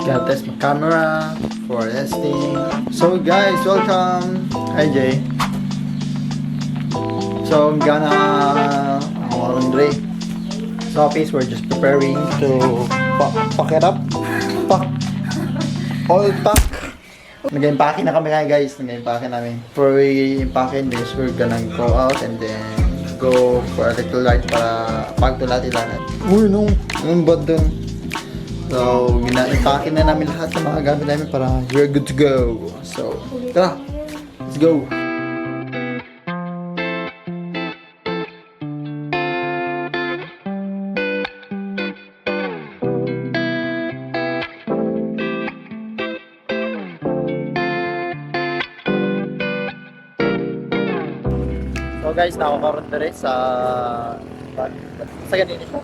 Gotta test my camera for testing. So guys, welcome. Hi Jay. So I'm gonna laundry. So office, we're just preparing to pack it up. All pack. Nag-impake na kami ngayon guys. Nag-impake namin. For impake this, we're gonna go out and then go for a little ride para pagtulati-lahat. Uy no, anong bad dun? So, gina-impake na namin lahat ng mga gamit namin para we're good to go. So, tara, let's go! So guys, nakakaroon na rin sa ganito siya.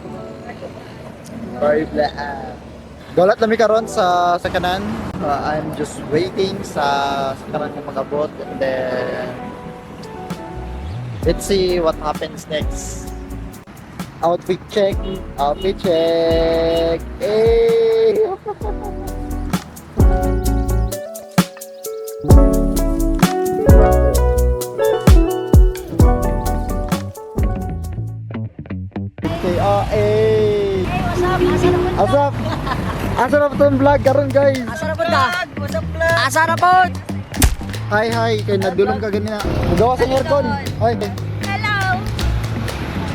Very black. Dolat kami karon sa kanan. I'm just waiting sa kanan ng mag-abot and then let's see what happens next. Outfit check. Hey! Asap! Asap itong vlog karon guys! Asa na po ta? Asa na po? Hi! Kaya nadulong ka ganina. Magawa sa aircon! Hi! Hello!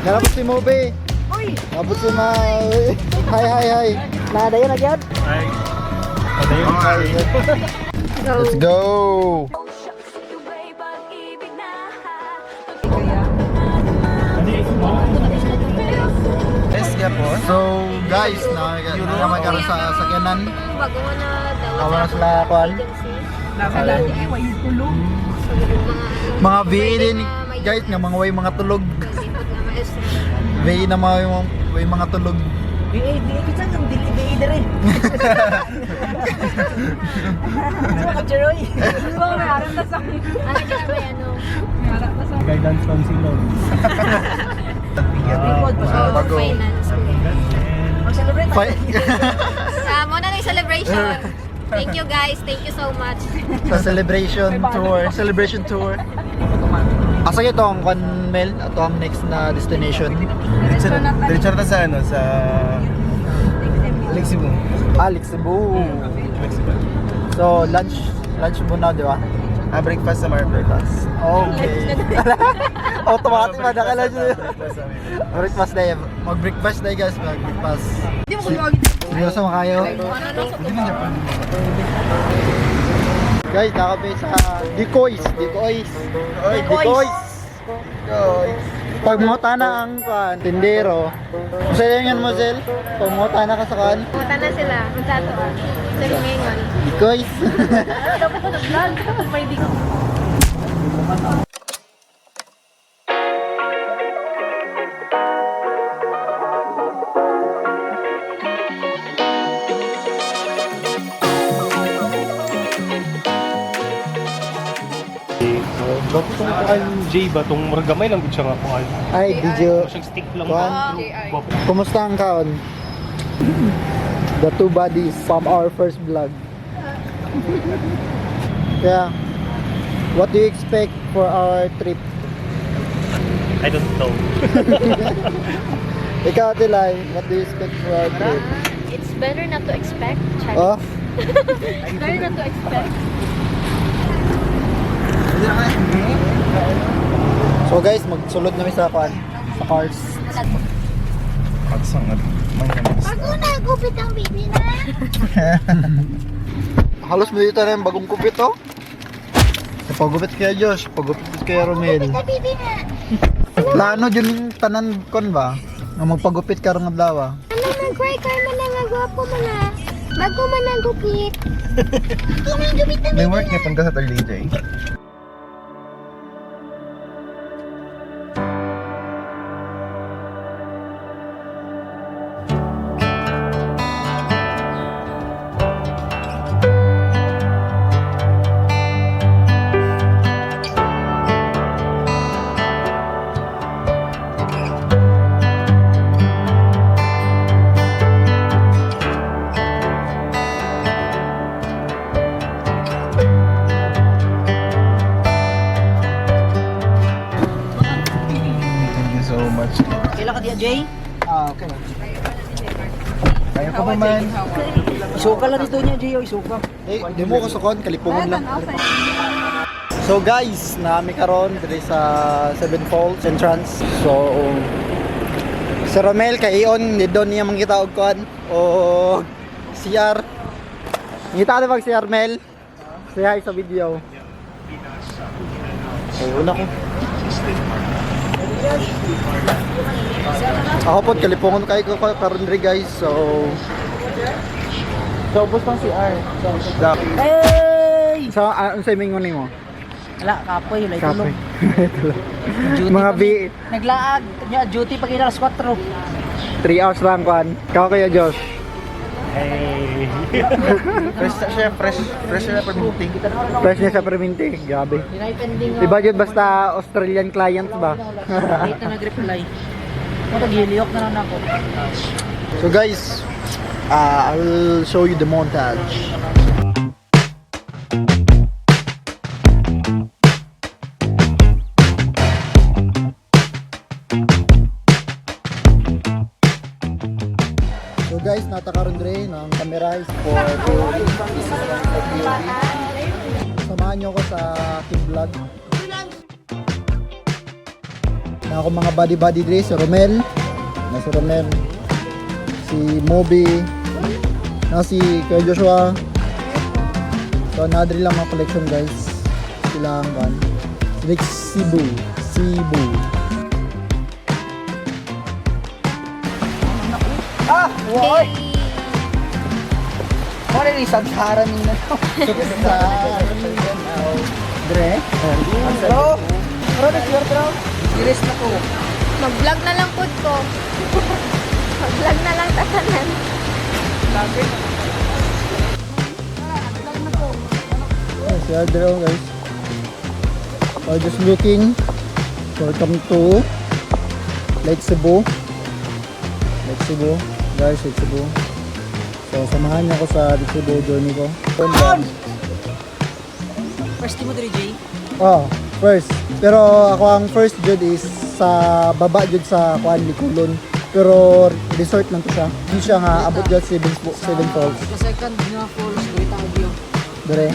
Kalabot si Mobe! Uy! Kalabot si Ma... Hi! Nadayon na dyan? Hi. Hi. Let's go! Yes, yeah po. So guys, naman karon sa sakyanan. Bago mo na daw. Awa na sila kuan. Mga VA din guys, nga mga way mga tulog. VA na mga way mga tulog. Kita ng dili dire. Sa Jeroy. Ba meron na sa. Ano ka ba yan no? Guidance counselor. Bago. Finance. Mag-celebrate. Fi- Muna na yung celebration. Thank you guys. Thank you so much. sa celebration tour. Asa ito ang Mel ato ang next na destination. Diretso na sa ano, sa Lake Cebu. Alex Cebu. So lunch muna, di ba? Breakfast sa Mar Breakfast. Okay. Automatic ba nakala nyo? Breakfast na yun. Mag-breakfast na yun guys. Mag-breakfast. Seryoso mo kayo? Guys, nakabay sa Decoys. Pag mota na ang tindero, masaya yan mo, Zel? Pag mota na ka sa kan? Punta na sila. Punta to. Sa Lumengon. Decoys. Dapat ko na-vlog. Pwede ko. Bakit itong kuhan Jay ba? Itong margamay lang siya nga kuhan. Ay, video. Siyang stick lang. Kuhan. Kumusta ang kaon? The two buddies from our first vlog. Yeah. What do you expect for our trip? I don't know. Ikaw, Tilay, what do you expect for our trip? It's better not to expect. Oh? It's better not to expect. So guys, magsulod namin sa kan, sa cars. Pagsang at manyamas. Ako na, gupit ang baby na. Halos mo dito na yung bagong kupit, oh. Pagupit kaya Josh, pagupit kaya Romel. Baby na. Plano dyan yung tanan kon ba? Nga magpagupit ka rin adlaw. Ano nang cry car man nga gwapo mo na. Bago man ang gupit. Tumay gupit na May work niya punta sa Tarley Jay. Kaya ko pa man. Isuka lang dito niya, Gio. Isuka. Eh, di mo ko sukon, kalipungan lang. So guys, nami karon diri sa Seven Falls entrance. So si Romel kay Ion ni doon niya mangita og kuan o CR. Ngita na bag si Armel. Say hi sa video. Oh, una ko. Ako po kalipungan kay ko karon diri guys. So ubos pang CR. Hey! So ano sa mingon nimo? Wala, kapoy. Wala Kape. itulog. Duty Mga pa B, Naglaag. Nya, duty pag alas 4. 3 hours lang kuan. Ikaw kaya Josh. Hey. Fresh na siya, fresh na permitting. Fresh niya sa perminti. Grabe. Dinay pending. Diba yun basta Australian client ba? Late na nag-reply. Matagiliyok na lang ako. So guys, I'll show you the montage. So guys, natakaroon rin ng camera is for POV. This is lang for POV. Samahan nyo ko sa aking vlog. Na ako mga buddy dre, si Romel. Na si Romel. Si Moby. Na si Kuya Joshua. So nadri lang mga collection guys. Sila ang kan. Cebu. Ah! Wow! Ano ni Santara ni na to? Dre? Hello? Bro, bro. Iris na ko. Mag-vlog na lang po ko. Mag-vlog na lang tatanan. Yes, we are there guys. We're just looking. Welcome to Lake Cebu. Lake Cebu. Guys, Lake Cebu. So, samahan niyo ako sa Lake Cebu journey ko. First mo diri, Jay. Oh, first. Pero ako ang first jud is sa baba jud sa Kuan Likulon. Pero resort lang to siya. Hindi siya nga abot jud Seven Falls. Ika second nga falls. Dito ang view. Dire.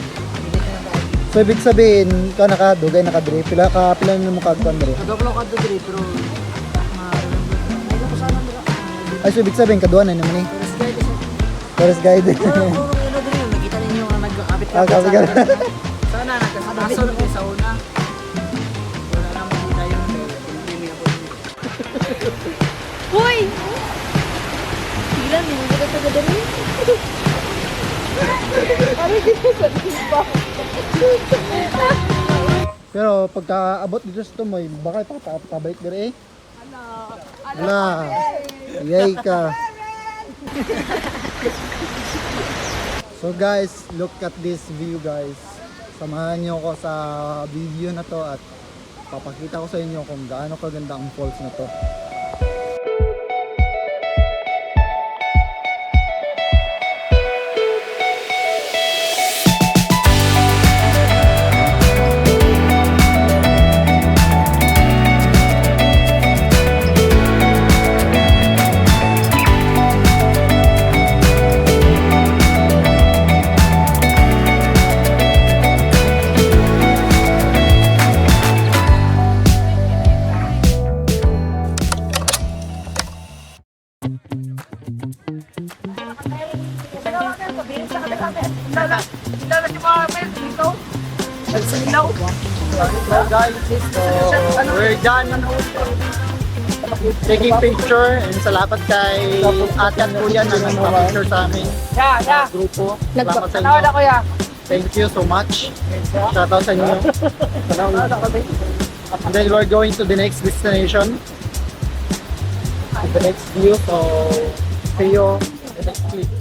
So ibig sabihin, ka nakadugay nakadire. Pila na mo kagkuan dire. Kadoklo ka diri, pero ma-remember. Ko sana dira. Ay, so ibig sabihin kaduan na naman eh. First guide is Tourist guide. ano diri, nakita ninyo nga nag-kapit Ah, kapit ka. Sana nagkasadaso lang sa una. Wala naman kita yung continue ako. Hoy! Ilan, hindi ka taga-dami. Pero pagka abot dito sa tumoy, baka pabalik dire eh. Ala. Yay ka. So guys, look at this view guys. Samahan niyo ako sa video na to at papakita ko sa inyo kung gaano kaganda ang falls na to. So guys, we're done taking picture and salamat kay ate at kuya na nagpa-picture sa amin grupo. Salamat sa inyo. Thank you so much. Shoutout sa inyo. And then we're going to the next destination. To the next view. So see you in the next clip.